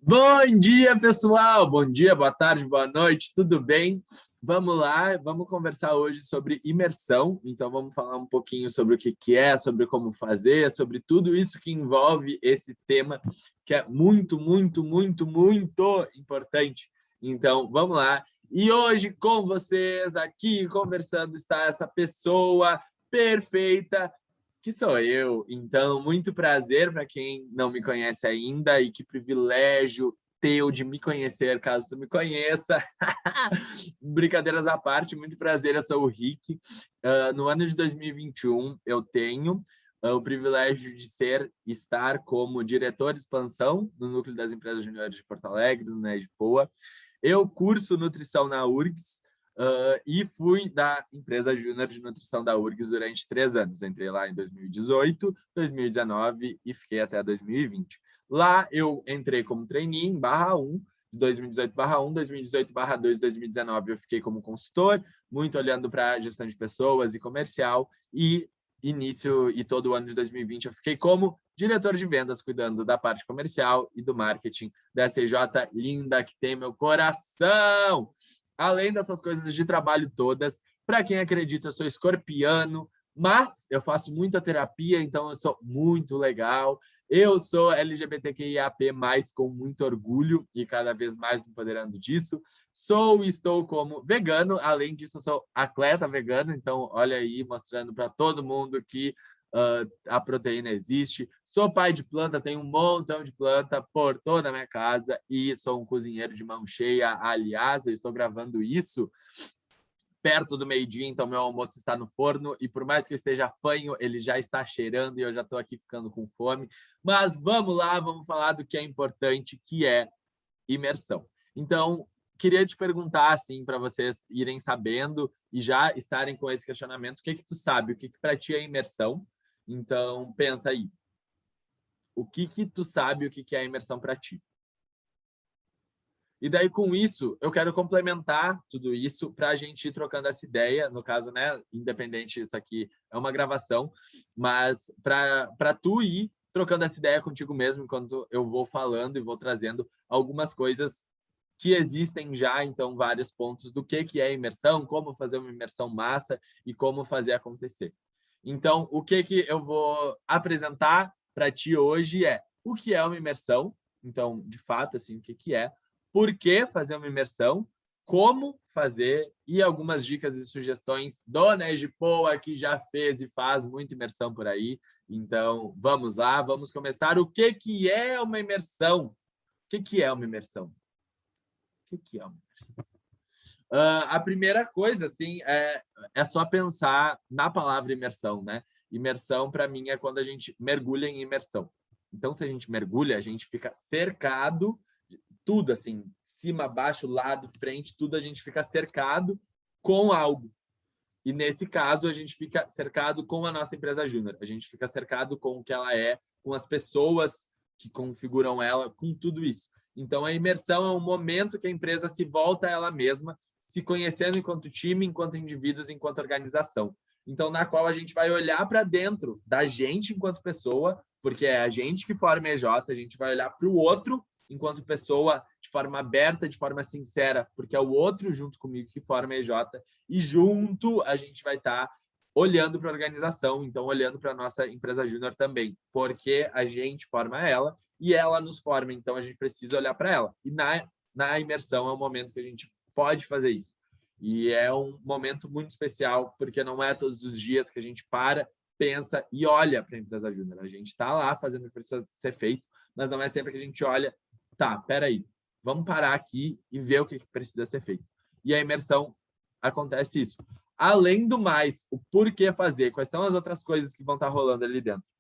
Bom dia, pessoal! Bom dia, boa tarde, boa noite, tudo bem? Vamos lá, vamos conversar hoje sobre imersão. Então, vamos falar um pouquinho sobre o que é, sobre como fazer, sobre tudo isso que envolve esse tema, que é muito, muito, muito, muito importante. Então, vamos lá. E hoje, com vocês, aqui conversando, está essa pessoa perfeita, que sou eu. Então, muito prazer para quem não me conhece ainda e que privilégio teu de me conhecer, caso tu me conheça. Brincadeiras à parte, muito prazer, eu sou o Rick. No ano de 2021, eu tenho o privilégio de estar como diretor de expansão no Núcleo das Empresas Juniores de Porto Alegre, no NESPOA. Eu curso nutrição na URGS, e fui da empresa júnior de nutrição da URGS durante 3 anos. Entrei lá em 2018, 2019 e fiquei até 2020. Lá eu entrei como trainee em /1, de 2018/1, 2018/2, 2019 eu fiquei como consultor, muito olhando para gestão de pessoas e comercial, e início e todo o ano de 2020 eu fiquei como diretor de vendas, cuidando da parte comercial e do marketing da STJ linda que tem meu coração. Além dessas coisas de trabalho todas, para quem acredita, eu sou escorpiano, mas eu faço muita terapia, então eu sou muito legal. Eu sou LGBTQIAP+, com muito orgulho e cada vez mais me empoderando disso. Estou como vegano, além disso eu sou atleta vegano, então olha aí, mostrando para todo mundo que a proteína existe. Sou pai de planta, tenho um montão de planta por toda a minha casa e sou um cozinheiro de mão cheia. Aliás, eu estou gravando isso perto do meio-dia, então meu almoço está no forno e por mais que eu esteja fanho, ele já está cheirando e eu já estou aqui ficando com fome. Mas vamos lá, vamos falar do que é importante, que é imersão. Então, queria te perguntar, assim, para vocês irem sabendo e já estarem com esse questionamento, o que que tu sabe, o que que para ti é imersão? Então, pensa aí, o que que tu sabe, o que que é imersão para ti? E daí, com isso, eu quero complementar tudo isso para a gente ir trocando essa ideia. No caso, né, independente, isso aqui é uma gravação, mas para tu ir trocando essa ideia contigo mesmo, enquanto eu vou falando e vou trazendo algumas coisas que existem já, então, vários pontos do que é imersão, como fazer uma imersão massa e como fazer acontecer. Então, o que eu vou apresentar para ti hoje é o que é uma imersão, então, de fato, assim, o que é, por que fazer uma imersão, como fazer e algumas dicas e sugestões do Negipoa, que já fez e faz muita imersão por aí. Então, vamos lá, vamos começar. O que é uma imersão? O que é uma imersão? O que é uma imersão? A primeira coisa, assim, é só pensar na palavra imersão, né? Imersão, para mim, é quando a gente mergulha em imersão. Então, se a gente mergulha, a gente fica cercado, tudo assim, cima, baixo, lado, frente, tudo a gente fica cercado com algo. E nesse caso, a gente fica cercado com a nossa empresa júnior. A gente fica cercado com o que ela é, com as pessoas que configuram ela, com tudo isso. Então, a imersão é um momento que a empresa se volta a ela mesma, se conhecendo enquanto time, enquanto indivíduos, enquanto organização. Então, na qual a gente vai olhar para dentro da gente enquanto pessoa, porque é a gente que forma a EJ, a gente vai olhar para o outro enquanto pessoa, de forma aberta, de forma sincera, porque é o outro junto comigo que forma a EJ, e junto a gente vai estar olhando para a organização, então olhando para a nossa empresa júnior também, porque a gente forma ela e ela nos forma, então a gente precisa olhar para ela. E na imersão é um momento que a gente pode fazer isso. E é um momento muito especial, porque não é todos os dias que a gente para, pensa e olha para a empresa júnior. A gente está lá fazendo o que precisa ser feito, mas não é sempre que a gente olha, tá, peraí, vamos parar aqui e ver o que precisa ser feito. E a imersão acontece isso. Além do mais, o porquê fazer, quais são as outras coisas que vão estar rolando ali dentro.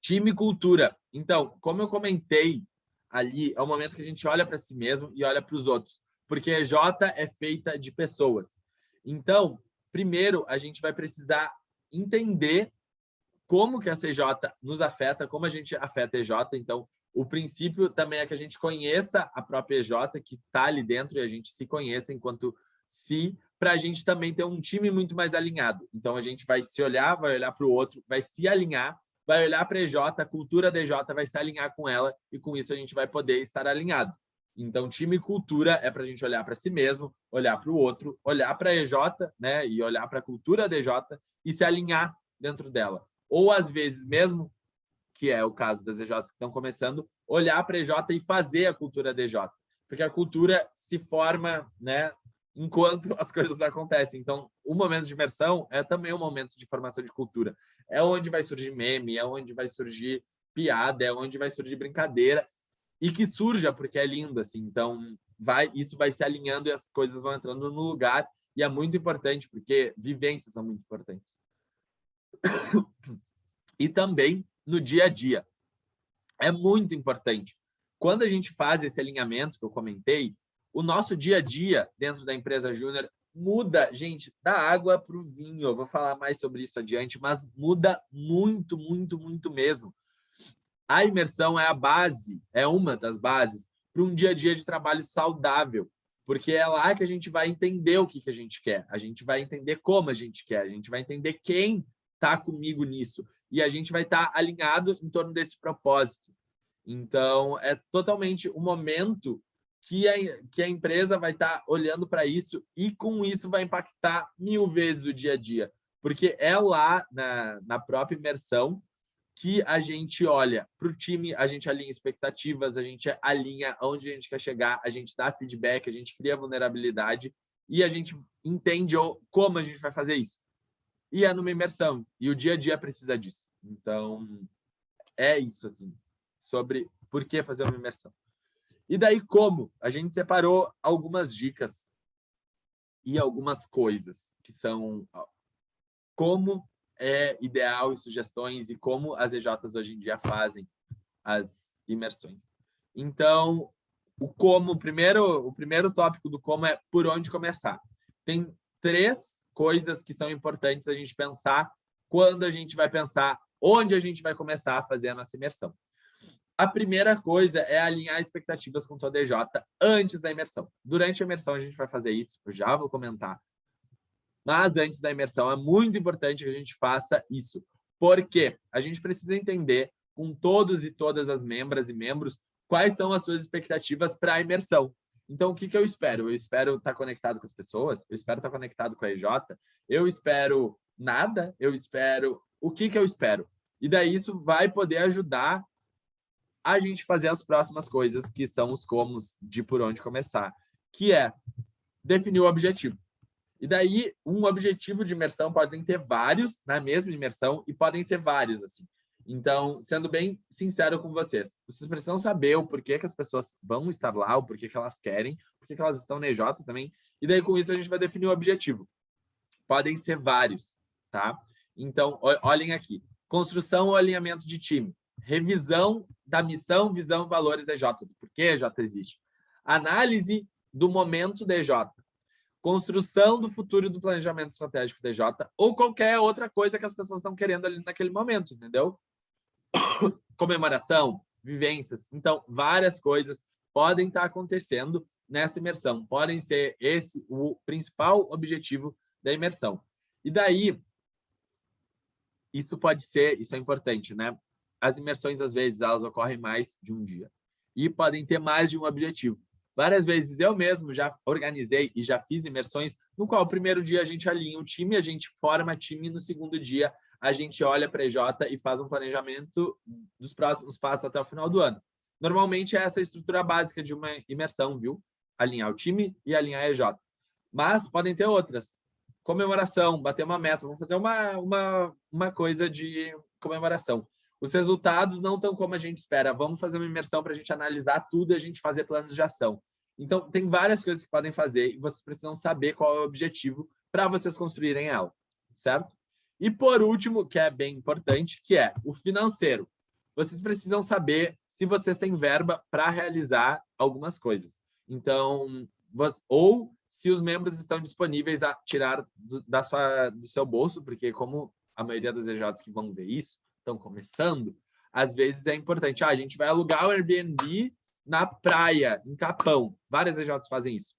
Time e cultura. Então, como eu comentei ali, é o momento que a gente olha para si mesmo e olha para os outros, porque a J é feita de pessoas. Então, primeiro, a gente vai precisar entender como que a CJ nos afeta, como a gente afeta a EJ. Então, o princípio também é que a gente conheça a própria EJ, que está ali dentro, e a gente se conheça enquanto si, para a gente também ter um time muito mais alinhado. Então, a gente vai se olhar, vai olhar para o outro, vai se alinhar vai olhar para a EJ, a cultura da EJ vai se alinhar com ela e com isso a gente vai poder estar alinhado. Então, time e cultura é para a gente olhar para si mesmo, olhar para o outro, olhar para a EJ, né, e olhar para a cultura da EJ e se alinhar dentro dela. Ou, às vezes mesmo, que é o caso das EJs que estão começando, olhar para a EJ e fazer a cultura da EJ. Porque a cultura se forma, né, enquanto as coisas acontecem. Então, o momento de imersão é também um momento de formação de cultura. É onde vai surgir meme, é onde vai surgir piada, é onde vai surgir brincadeira, e que surja, porque é lindo, assim. Então, isso vai se alinhando e as coisas vão entrando no lugar, e é muito importante, porque vivências são muito importantes. E também no dia a dia. É muito importante. Quando a gente faz esse alinhamento que eu comentei, o nosso dia a dia dentro da empresa Júnior muda, gente, da água para o vinho. Eu vou falar mais sobre isso adiante, mas muda muito, muito, muito mesmo. A imersão é a base, é uma das bases para um dia a dia de trabalho saudável, porque é lá que a gente vai entender o que a gente quer, a gente vai entender como a gente quer, a gente vai entender quem está comigo nisso, e a gente vai estar alinhado em torno desse propósito. Então, é totalmente o momento que a empresa vai estar olhando para isso e, com isso, vai impactar 1000 vezes o dia a dia, porque é lá na própria imersão que a gente olha para o time, a gente alinha expectativas, a gente alinha onde a gente quer chegar, a gente dá feedback, a gente cria vulnerabilidade e a gente entende como a gente vai fazer isso. E é numa imersão, e o dia a dia precisa disso. Então, é isso, assim, sobre por que fazer uma imersão. E daí como? A gente separou algumas dicas e algumas coisas que são como é ideal e sugestões e como as EJs hoje em dia fazem as imersões. Então, o primeiro tópico do como é por onde começar. Tem 3 coisas que são importantes a gente pensar quando a gente vai pensar onde a gente vai começar a fazer a nossa imersão. A primeira coisa é alinhar expectativas com toda EJ antes da imersão. Durante a imersão a gente vai fazer isso, eu já vou comentar. Mas antes da imersão é muito importante que a gente faça isso. Porque a gente precisa entender com todos e todas as membras e membros quais são as suas expectativas para a imersão. Então, o que eu espero? Eu espero estar conectado com as pessoas, eu espero estar conectado com a EJ, eu espero nada, eu espero... O que eu espero? E daí isso vai poder ajudar a gente fazer as próximas coisas, que são os comos de por onde começar, que é definir o objetivo. E daí, um objetivo de imersão podem ter vários na mesma imersão e podem ser vários, assim. Então, sendo bem sincero com vocês precisam saber o porquê que as pessoas vão estar lá, o porquê que elas querem, porquê que elas estão na EJ também, e daí com isso a gente vai definir o objetivo. Podem ser vários, tá? Então, olhem aqui. Construção ou alinhamento de time. Revisão da missão, visão, valores da EJ, do porquê a EJ existe. Análise do momento da EJ. Construção do futuro do planejamento estratégico da EJ ou qualquer outra coisa que as pessoas estão querendo ali naquele momento, entendeu? Comemoração, vivências. Então, várias coisas podem estar acontecendo nessa imersão. Podem ser esse o principal objetivo da imersão. E daí, isso é importante, né? As imersões, às vezes, elas ocorrem mais de um dia. E podem ter mais de um objetivo. Várias vezes eu mesmo já organizei e já fiz imersões no qual o primeiro dia a gente alinha o time, a gente forma time, no segundo dia a gente olha para a EJ e faz um planejamento dos próximos passos até o final do ano. Normalmente é essa a estrutura básica de uma imersão, viu? Alinhar o time e alinhar a EJ. Mas podem ter outras. Comemoração, bater uma meta, vamos fazer uma coisa de comemoração. Os resultados não estão como a gente espera. Vamos fazer uma imersão para a gente analisar tudo e a gente fazer planos de ação. Então, tem várias coisas que podem fazer e vocês precisam saber qual é o objetivo para vocês construírem ela, certo? E, por último, que é bem importante, que é o financeiro. Vocês precisam saber se vocês têm verba para realizar algumas coisas. Então, ou se os membros estão disponíveis a tirar do seu bolso, porque como a maioria das EJs que vão ver isso, estão começando, às vezes é importante. A gente vai alugar o Airbnb na praia, em Capão. Várias EJs fazem isso.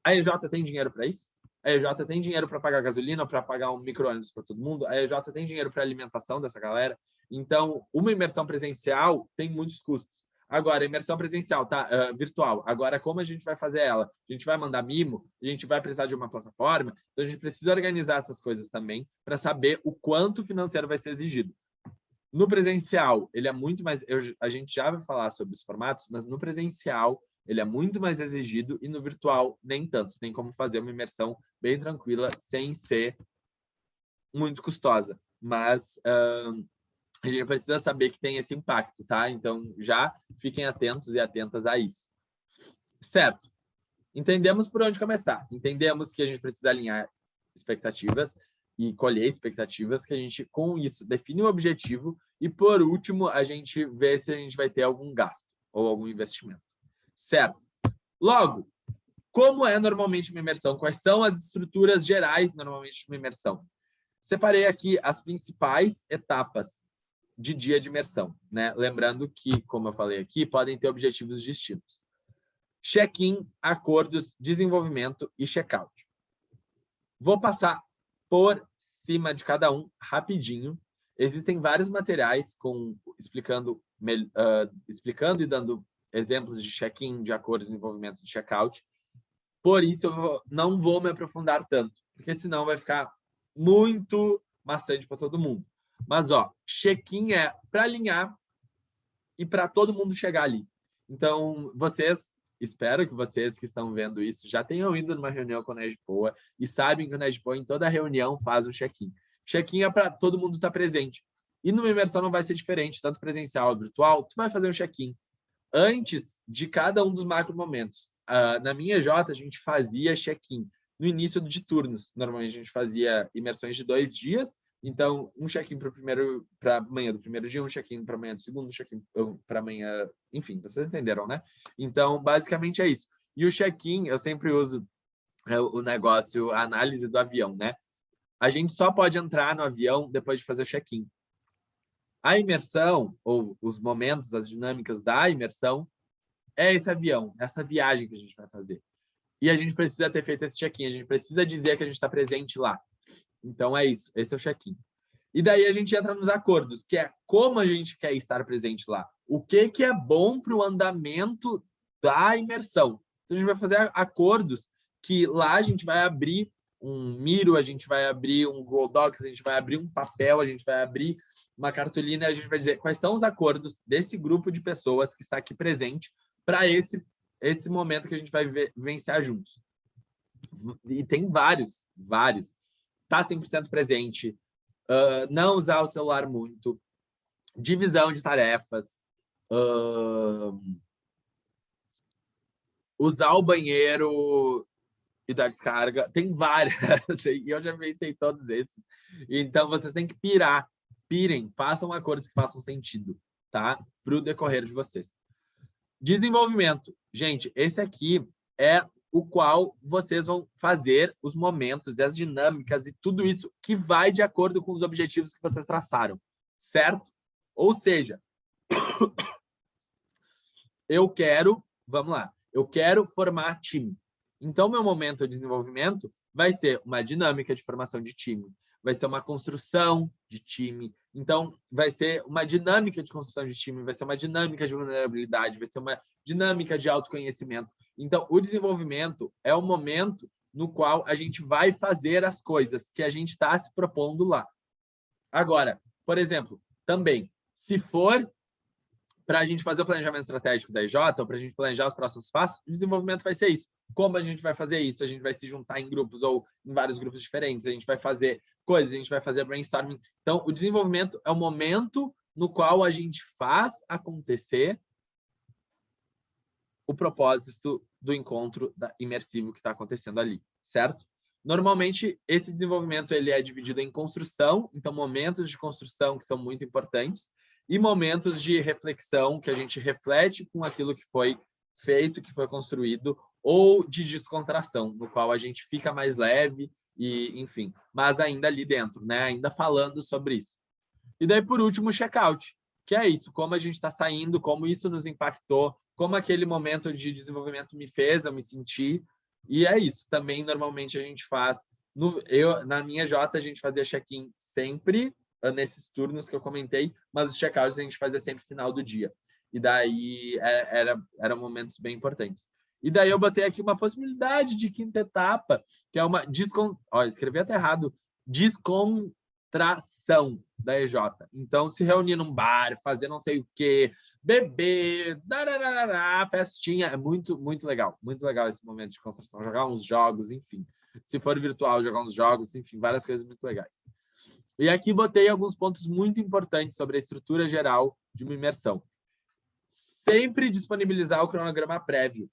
A EJ tem dinheiro para isso? A EJ tem dinheiro para pagar gasolina, para pagar um micro-ônibus para todo mundo, a EJ tem dinheiro para alimentação dessa galera. Então, uma imersão presencial tem muitos custos. Agora, imersão presencial, tá? Virtual. Agora, como a gente vai fazer ela? A gente vai mandar mimo, a gente vai precisar de uma plataforma, então a gente precisa organizar essas coisas também para saber o quanto financeiro vai ser exigido. No presencial, ele é muito mais... a gente já vai falar sobre os formatos, mas no presencial, ele é muito mais exigido e no virtual, nem tanto. Tem como fazer uma imersão bem tranquila, sem ser muito custosa. Mas... a gente precisa saber que tem esse impacto, tá? Então, já fiquem atentos e atentas a isso. Certo. Entendemos por onde começar. Entendemos que a gente precisa alinhar expectativas e colher expectativas, que a gente, com isso, define o objetivo e, por último, a gente vê se a gente vai ter algum gasto ou algum investimento. Certo. Logo, como é normalmente uma imersão? Quais são as estruturas gerais, normalmente, de uma imersão? Separei aqui as principais etapas de dia de imersão, né? Lembrando que, como eu falei aqui, podem ter objetivos distintos. Check-in, acordos, desenvolvimento e check-out. Vou passar por cima de cada um rapidinho. Existem vários materiais explicando e dando exemplos de check-in, de acordos, desenvolvimento, de check-out. Por isso, eu não vou me aprofundar tanto, porque senão vai ficar muito maçante para todo mundo. Mas, ó, check-in é para alinhar e para todo mundo chegar ali. Então, espero que vocês que estão vendo isso já tenham ido numa reunião com o NESPOA e sabem que o NESPOA em toda reunião faz um check-in. Check-in é para todo mundo estar presente. E numa imersão não vai ser diferente, tanto presencial ou virtual, tu vai fazer um check-in antes de cada um dos macro momentos. Na minha EJ, a gente fazia check-in no início de turnos. Normalmente, a gente fazia imersões de 2 dias. Então, um check-in para amanhã do primeiro dia, um check-in para amanhã do segundo, um check-in para amanhã... Enfim, vocês entenderam, né? Então, basicamente é isso. E o check-in, eu sempre uso o negócio, a análise do avião, né? A gente só pode entrar no avião depois de fazer o check-in. A imersão, ou os momentos, as dinâmicas da imersão, é esse avião, essa viagem que a gente vai fazer. E a gente precisa ter feito esse check-in, a gente precisa dizer que a gente está presente lá. Então, é isso, esse é o check-in. E daí a gente entra nos acordos, que é como a gente quer estar presente lá. O que é bom para o andamento da imersão. Então, a gente vai fazer acordos que lá a gente vai abrir um Miro, a gente vai abrir um Google Docs, a gente vai abrir um papel, a gente vai abrir uma cartolina, a gente vai dizer quais são os acordos desse grupo de pessoas que está aqui presente para esse momento que a gente vai vivenciar juntos. E tem vários. Tá 100% presente, não usar o celular muito, divisão de tarefas, usar o banheiro e dar descarga. Tem várias, e eu já pensei todos esses. Então, vocês têm que pirem, façam acordos que façam sentido, tá? Para o decorrer de vocês. Desenvolvimento. Gente, esse aqui é o qual vocês vão fazer os momentos e as dinâmicas e tudo isso que vai de acordo com os objetivos que vocês traçaram, certo? Ou seja, vamos lá, eu quero formar time. Então, meu momento de desenvolvimento vai ser uma dinâmica de formação de time, vai ser uma construção de time. Então, vai ser uma dinâmica de construção de time, vai ser uma dinâmica de vulnerabilidade, vai ser uma dinâmica de autoconhecimento. Então, o desenvolvimento é o momento no qual a gente vai fazer as coisas que a gente está se propondo lá. Agora, por exemplo, também, se for para a gente fazer o planejamento estratégico da EJ, ou para a gente planejar os próximos passos, o desenvolvimento vai ser isso. Como a gente vai fazer isso? A gente vai se juntar em grupos ou em vários grupos diferentes, a gente vai fazer coisas, a gente vai fazer brainstorming. Então, o desenvolvimento é o momento no qual a gente faz acontecer o propósito do encontro imersivo que está acontecendo ali, certo? Normalmente, esse desenvolvimento ele é dividido em construção, então momentos de construção que são muito importantes, e momentos de reflexão, que a gente reflete com aquilo que foi feito, que foi construído, ou de descontração, no qual a gente fica mais leve, e enfim, mas ainda ali dentro, né? Ainda falando sobre isso. E daí, por último, o check-out, que é isso, como a gente está saindo, como isso nos impactou, como aquele momento de desenvolvimento me fez eu me sentir, E é isso. Também, normalmente, a gente faz... na minha J, a gente fazia check-in sempre nesses turnos que eu comentei, mas os check-outs a gente fazia sempre no final do dia. E daí eram momentos bem importantes. E daí eu botei aqui uma possibilidade de quinta etapa, que é uma escrevi até errado, descontração da EJ. Então, se reunir num bar, fazer não sei o quê, beber, festinha, é muito, muito legal esse momento de descontração, jogar uns jogos, enfim. Se for virtual, jogar uns jogos, enfim, várias coisas muito legais. E aqui botei alguns pontos muito importantes sobre a estrutura geral de uma imersão. Sempre disponibilizar o cronograma prévio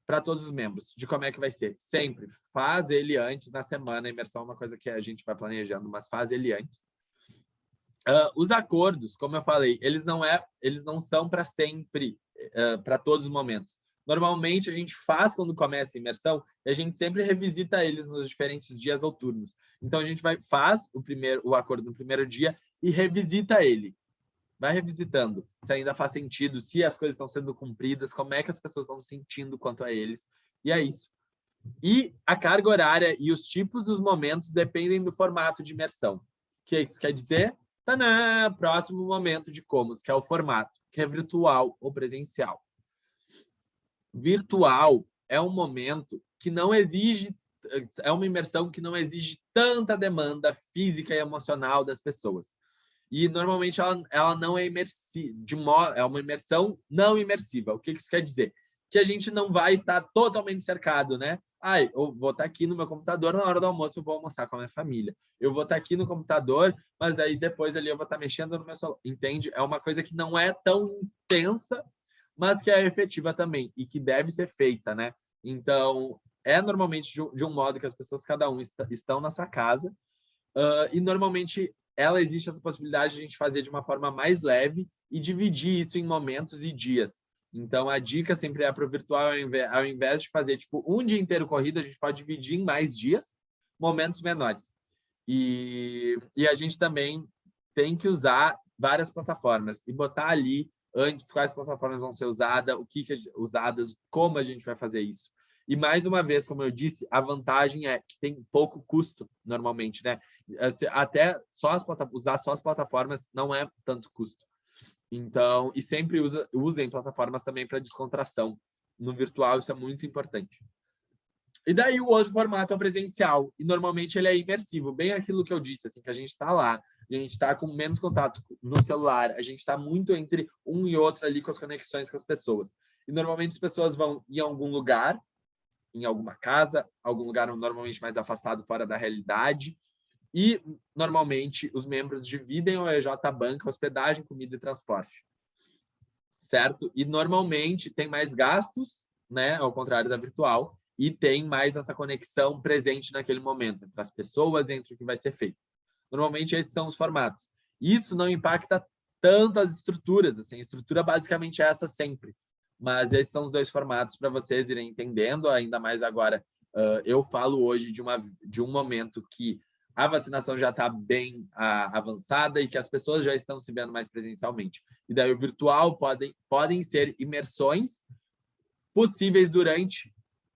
para todos os membros, de como é que vai ser. Sempre. Faz ele antes, na semana. A imersão é uma coisa que a gente vai planejando, mas faz ele antes. Os acordos, como eu falei, eles não são para sempre, para todos os momentos. Normalmente, a gente faz quando começa a imersão e a gente sempre revisita eles nos diferentes dias ou turnos. Então, a gente faz o acordo no primeiro dia e revisita ele. Vai revisitando se ainda faz sentido, se as coisas estão sendo cumpridas, como é que as pessoas estão sentindo quanto a eles. E é isso. E a carga horária e os tipos dos momentos dependem do formato de imersão. O que isso quer dizer? Tanã, próximo momento de Comos, que é o formato, que é virtual ou presencial. Virtual é um momento que não exige, é uma imersão que não exige tanta demanda física e emocional das pessoas. E, normalmente, ela não é imersiva, é uma imersão não imersiva. O que isso quer dizer? Que a gente não vai estar totalmente cercado, né? Eu vou estar aqui no meu computador, na hora do almoço eu vou almoçar com a minha família. Eu vou estar aqui no computador, mas daí depois ali eu vou estar mexendo no meu celular. Entende? É uma coisa que não é tão intensa, mas que é efetiva também e que deve ser feita, né? Então, é normalmente de um modo que as pessoas, cada um, estão na sua casa, e normalmente existe essa possibilidade de a gente fazer de uma forma mais leve e dividir isso em momentos e dias. Então, a dica sempre é para o virtual, ao invés de fazer tipo um dia inteiro corrida, a gente pode dividir em mais dias, momentos menores. E a gente também tem que usar várias plataformas e botar ali antes quais plataformas vão ser usadas, usadas, como a gente vai fazer isso. E, mais uma vez, como eu disse, a vantagem é que tem pouco custo, normalmente, né? Até usar só as plataformas não é tanto custo. Então, e sempre usem plataformas também para descontração. No virtual, isso é muito importante. E daí o outro formato é o presencial. E normalmente ele é imersivo, bem aquilo que eu disse, assim, que a gente está lá, a gente está com menos contato no celular, a gente está muito entre um e outro ali com as conexões com as pessoas. E normalmente as pessoas vão em algum lugar, em alguma casa, algum lugar normalmente mais afastado fora da realidade, e normalmente os membros dividem o EJ Banca, hospedagem, comida e transporte. Certo? E normalmente tem mais gastos, né, ao contrário da virtual, e tem mais essa conexão presente naquele momento, entre as pessoas, entre o que vai ser feito. Normalmente esses são os formatos. Isso não impacta tanto as estruturas, assim, a estrutura basicamente é essa sempre. Mas esses são os dois formatos para vocês irem entendendo, ainda mais agora. Eu falo hoje de um momento que a vacinação já está bem avançada e que as pessoas já estão se vendo mais presencialmente. E daí o virtual podem ser imersões possíveis durante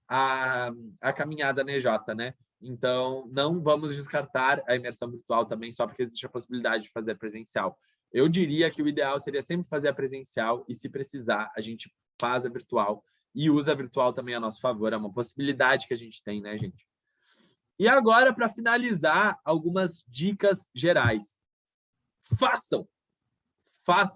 a caminhada na EJ, né? Então, não vamos descartar a imersão virtual também só porque existe a possibilidade de fazer presencial. Eu diria que o ideal seria sempre fazer a presencial e, se precisar, a gente faz a virtual e usa a virtual também a nosso favor. É uma possibilidade que a gente tem, né, gente? E agora, para finalizar, algumas dicas gerais. Façam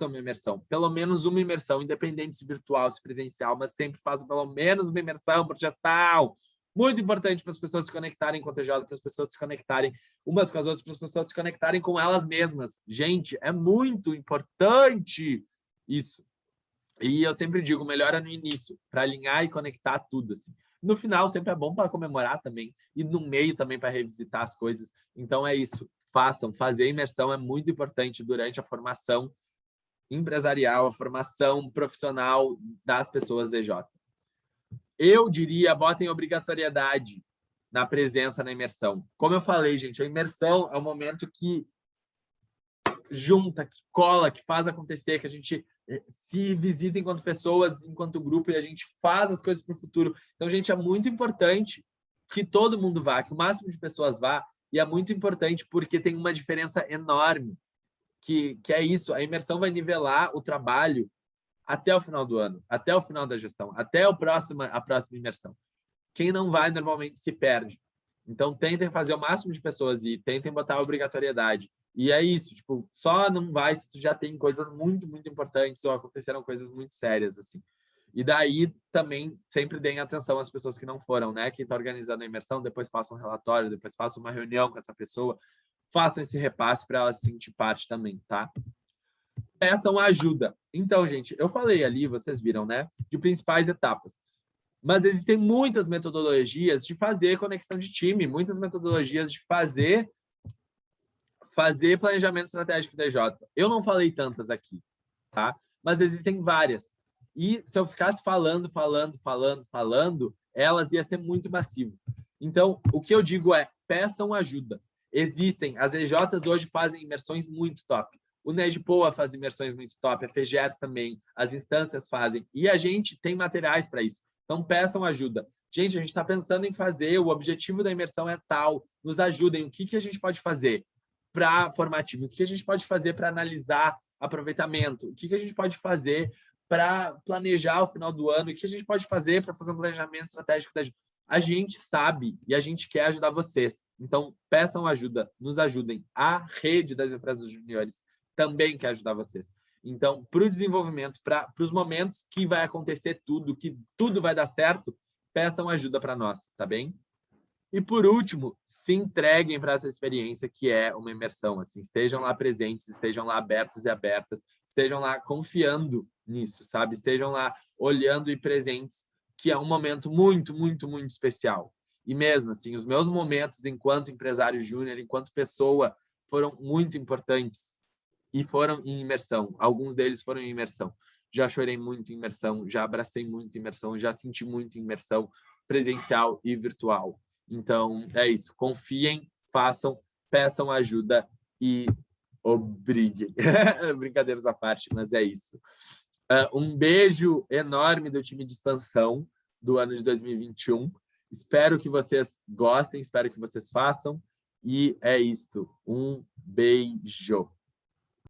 uma imersão, pelo menos uma imersão, independente se virtual, se presencial, mas sempre façam pelo menos uma imersão por gestão. Muito importante para as pessoas se conectarem com o TJ, para as pessoas se conectarem umas com as outras, para as pessoas se conectarem com elas mesmas. Gente, é muito importante isso. E eu sempre digo, melhor é no início, para alinhar e conectar tudo. Assim. No final, sempre é bom para comemorar também, e no meio também para revisitar as coisas. Então, é isso. Fazer imersão é muito importante durante a formação empresarial, a formação profissional das pessoas DJ. Eu diria, botem obrigatoriedade na presença na imersão. Como eu falei, gente, a imersão é um momento que junta, que cola, que faz acontecer, que a gente se visita enquanto pessoas, enquanto grupo, e a gente faz as coisas para o futuro. Então, gente, é muito importante que todo mundo vá, que o máximo de pessoas vá, e é muito importante porque tem uma diferença enorme, que é isso, a imersão vai nivelar o trabalho até o final do ano, até o final da gestão, até a próxima imersão. Quem não vai, normalmente, se perde. Então, tentem fazer o máximo de pessoas e tentem botar a obrigatoriedade. E é isso, tipo, só não vai se tu já tem coisas muito, muito importantes ou aconteceram coisas muito sérias, assim. E daí, também, sempre deem atenção às pessoas que não foram, né? Quem está organizando a imersão, depois faça um relatório, depois faça uma reunião com essa pessoa, façam esse repasse para ela se sentir parte também, tá? Peçam ajuda. Então, gente, eu falei ali, vocês viram, né? De principais etapas. Mas existem muitas metodologias de fazer conexão de time, muitas metodologias de fazer planejamento estratégico DJ. Eu não falei tantas aqui, tá? Mas existem várias. E se eu ficasse falando, elas ia ser muito massivo. Então, o que eu digo é, peçam ajuda. Existem, as EJs hoje fazem imersões muito top. O NEDPOA faz imersões muito top, a FEGERS também, as instâncias fazem. E a gente tem materiais para isso. Então, peçam ajuda. Gente, a gente está pensando em fazer, o objetivo da imersão é tal, nos ajudem, o que a gente pode fazer para formativo, o que a gente pode fazer para analisar aproveitamento, o que a gente pode fazer para planejar o final do ano, o que a gente pode fazer para fazer um planejamento estratégico da gente. A gente sabe e a gente quer ajudar vocês. Então, peçam ajuda, nos ajudem. A rede das empresas juniores também quer ajudar vocês. Então, para o desenvolvimento, para os momentos que vai acontecer tudo, que tudo vai dar certo, peçam ajuda para nós, tá bem? E, por último, se entreguem para essa experiência que é uma imersão. Assim, estejam lá presentes, estejam lá abertos e abertas, estejam lá confiando nisso, sabe? Estejam lá olhando e presentes, que é um momento muito, muito, muito especial. E mesmo assim, os meus momentos enquanto empresário júnior, enquanto pessoa, foram muito importantes e foram em imersão. Alguns deles foram em imersão. Já chorei muito em imersão, já abracei muito em imersão, já senti muito em imersão presencial e virtual. Então, é isso. Confiem, façam, peçam ajuda e obriguem. Brincadeiras à parte, mas é isso. Um beijo enorme do time de expansão do ano de 2021. Espero que vocês gostem, espero que vocês façam. E é isso. Um beijo.